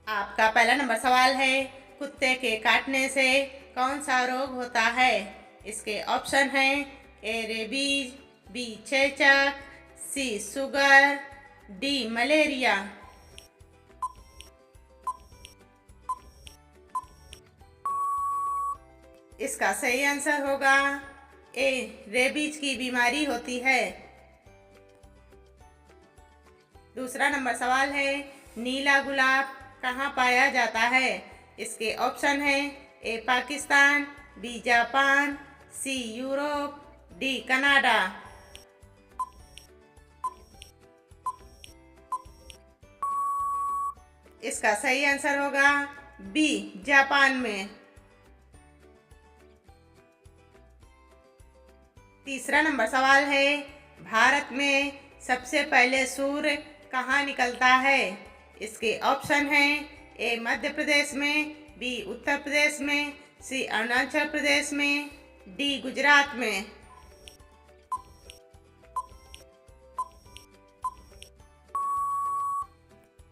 आपका पहला नंबर सवाल है, कुत्ते के काटने से कौन सा रोग होता है? इसके ऑप्शन हैं ए रेबीज, बी चेचक, सी शुगर, डी मलेरिया। इसका सही आंसर होगा ए रेबीज की बीमारी होती है। दूसरा नंबर सवाल है, नीला गुलाब कहाँ पाया जाता है? इसके ऑप्शन हैं ए पाकिस्तान, बी जापान, सी यूरोप, डी कनाडा। इसका सही आंसर होगा बी जापान में। तीसरा नंबर सवाल है, भारत में सबसे पहले सूर्य कहाँ निकलता है? इसके ऑप्शन हैं ए मध्य प्रदेश में, बी उत्तर प्रदेश में, सी अरुणाचल प्रदेश में, डी गुजरात में।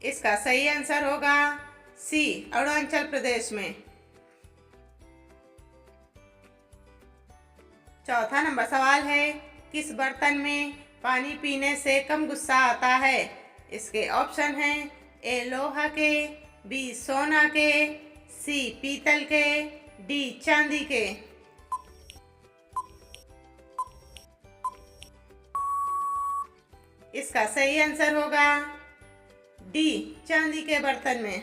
इसका सही आंसर होगा सी अरुणाचल प्रदेश में। चौथा नंबर सवाल है, किस बर्तन में पानी पीने से कम गुस्सा आता है? इसके ऑप्शन हैं ए लोहा के, बी सोना के, सी पीतल के, डी चांदी के। इसका सही आंसर होगा डी चांदी के बर्तन में।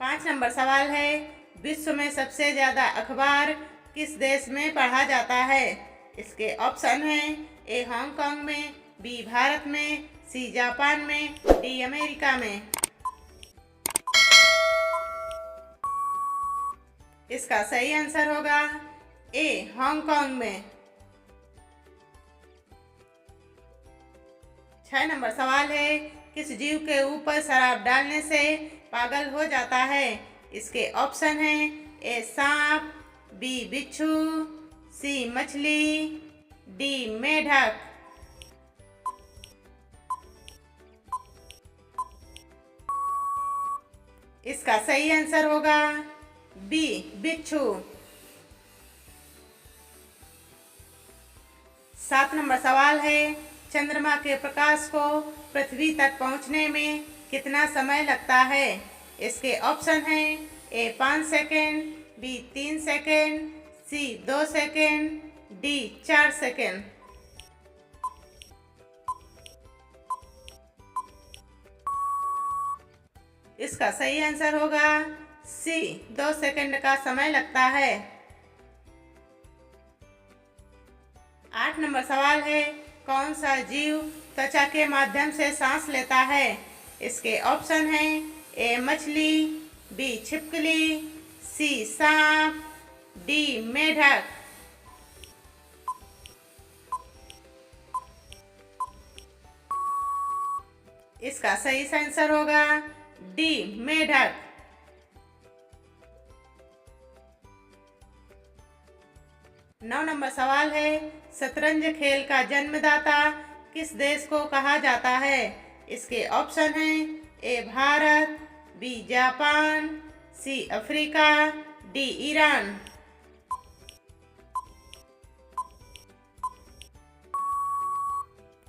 5 नंबर सवाल है, विश्व में सबसे ज्यादा अखबार किस देश में पढ़ा जाता है? इसके ऑप्शन हैं ए हांगकांग में, बी भारत में, सी जापान में, डी अमेरिका में। इसका सही आंसर होगा ए हांगकांग में। 6 नंबर सवाल है, किस जीव के ऊपर शराब डालने से पागल हो जाता है? इसके ऑप्शन हैं ए सांप, बी बिच्छू, सी मछली, डी मेढक। इसका सही आंसर होगा बी बिच्छू। 7 नंबर सवाल है, चंद्रमा के प्रकाश को पृथ्वी तक पहुंचने में कितना समय लगता है? इसके ऑप्शन हैं ए 5 सेकेंड, बी 3 सेकेंड, सी 2 सेकेंड, डी 4 सेकेंड। इसका सही आंसर होगा सी 2 सेकेंड का समय लगता है। 8 नंबर सवाल है, कौन सा जीव त्वचा के माध्यम से सांस लेता है? इसके ऑप्शन हैं ए मछली, बी छिपकली, सी सांप, डी मेढक। इसका सही आंसर होगा डी मेढक। 9 नंबर सवाल है, शतरंज खेल का जन्मदाता किस देश को कहा जाता है? इसके ऑप्शन हैं A Bharat, B Japan, C Africa, D Iran.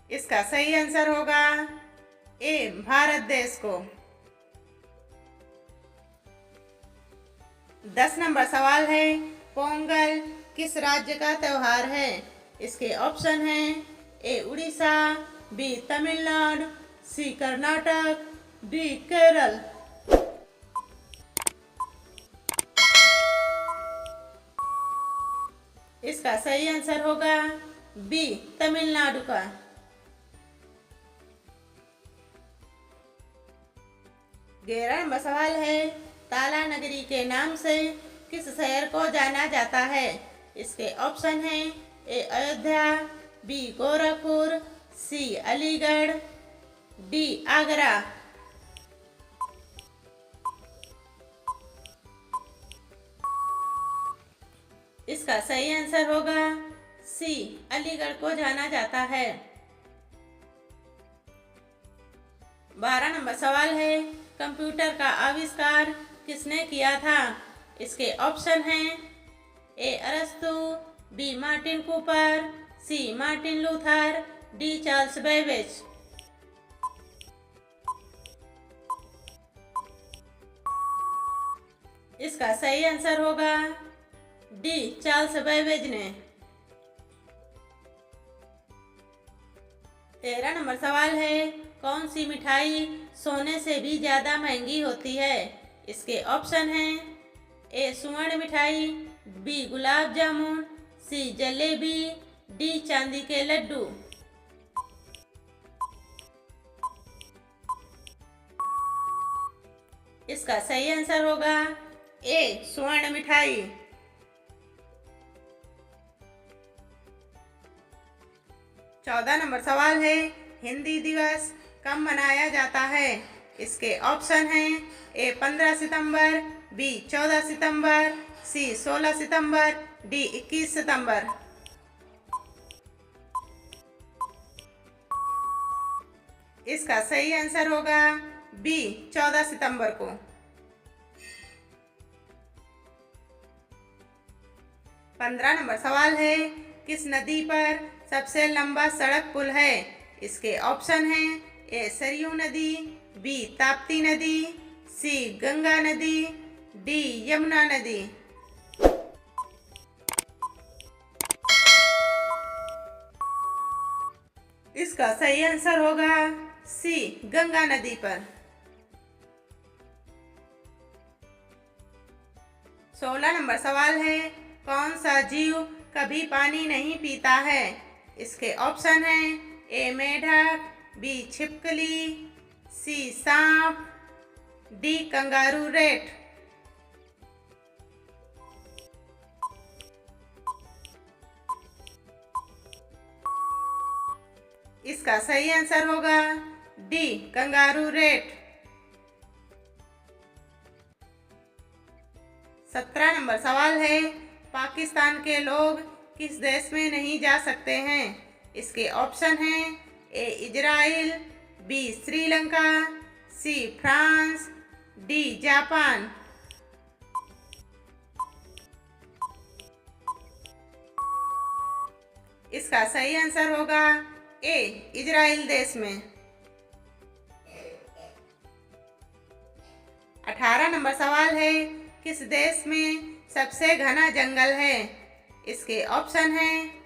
इसका सही आंसर होगा ए भारत देश को। 10 नंबर सवाल है, पोंगल किस राज्य का त्योहार है? इसके ऑप्शन हैं ए उड़ीसा, बी तमिलनाडु, सी कर्नाटक, डी केरल। इसका सही आंसर होगा बी तमिलनाडु का। 11 नंबर सवाल है, ताला नगरी के नाम से किस शहर को जाना जाता है? इसके ऑप्शन हैं ए अयोध्या, बी गोरखपुर, सी अलीगढ़, डी आगरा। इसका सही आंसर होगा सी अलीगढ़ को जाना जाता है। 12 नंबर सवाल है, कंप्यूटर का आविष्कार किसने किया था? इसके ऑप्शन हैं ए अरस्तु, B Martin Cooper, C Martin Luther, D Charles Babbage. इसका सही आंसर होगा डी चार्ल्स बेबेज ने। 13 नंबर सवाल है, कौन सी मिठाई सोने से भी ज्यादा महंगी होती है? इसके ऑप्शन हैं ए सुवर्ण मिठाई, बी गुलाब जामुन, सी जलेबी, डी चांदी के लड्डू। इसका सही आंसर होगा ए स्वर्ण मिठाई। 14 नंबर सवाल है, हिंदी दिवस कब मनाया जाता है? इसके ऑप्शन हैं ए 15 सितंबर, बी 14 सितंबर, सी 16 सितंबर, डी 21 सितंबर। इसका सही आंसर होगा बी 14 सितंबर को। 15 नंबर सवाल है, किस नदी पर सबसे लंबा सड़क पुल है? इसके ऑप्शन हैं ए सरयू नदी, बी ताप्ती नदी, सी गंगा नदी, डी यमुना नदी। इसका सही आंसर होगा सी गंगा नदी पर। 16 नंबर सवाल है, कौन सा जीव कभी पानी नहीं पीता है? इसके ऑप्शन हैं ए मेढक, बी छिपकली, सी सांप, डी कंगारू रेट। इसका सही आंसर होगा डी कंगारू रेट। 17 नंबर सवाल है, पाकिस्तान के लोग किस देश में नहीं जा सकते हैं? इसके ऑप्शन हैं A Israel, B Sri Lanka, C France, D Japan. इसका सही आंसर होगा ए इजराइल देश में। 18 नंबर सवाल है, किस देश में सबसे घना जंगल है? इसके ऑप्शन हैं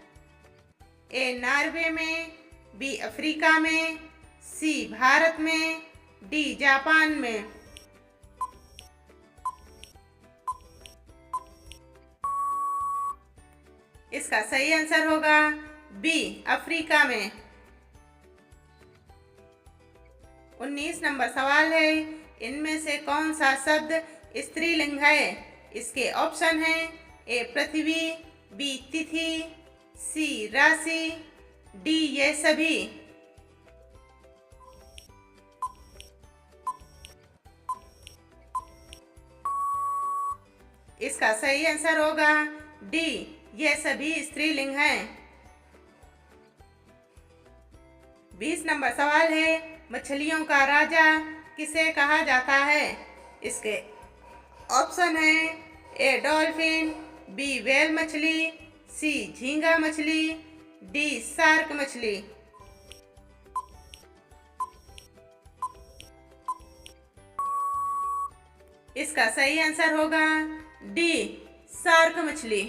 ए नॉर्वे में, बी अफ्रीका में, सी भारत में, डी जापान में। इसका सही आंसर होगा बी अफ्रीका में। 19 नंबर सवाल है, इनमें से कौन सा शब्द स्त्रीलिंग है? इसके ऑप्शन हैं ए पृथ्वी, बी तिथि, सी राशि, डी ये सभी। इसका सही आंसर होगा डी ये सभी स्त्रीलिंग हैं। 20 नंबर सवाल है, मछलियों का राजा किसे कहा जाता है? इसके ऑप्शन है ए डॉल्फिन, बी व्हेल मछली, सी झींगा मछली, डी शार्क मछली। इसका सही आंसर होगा डी शार्क मछली।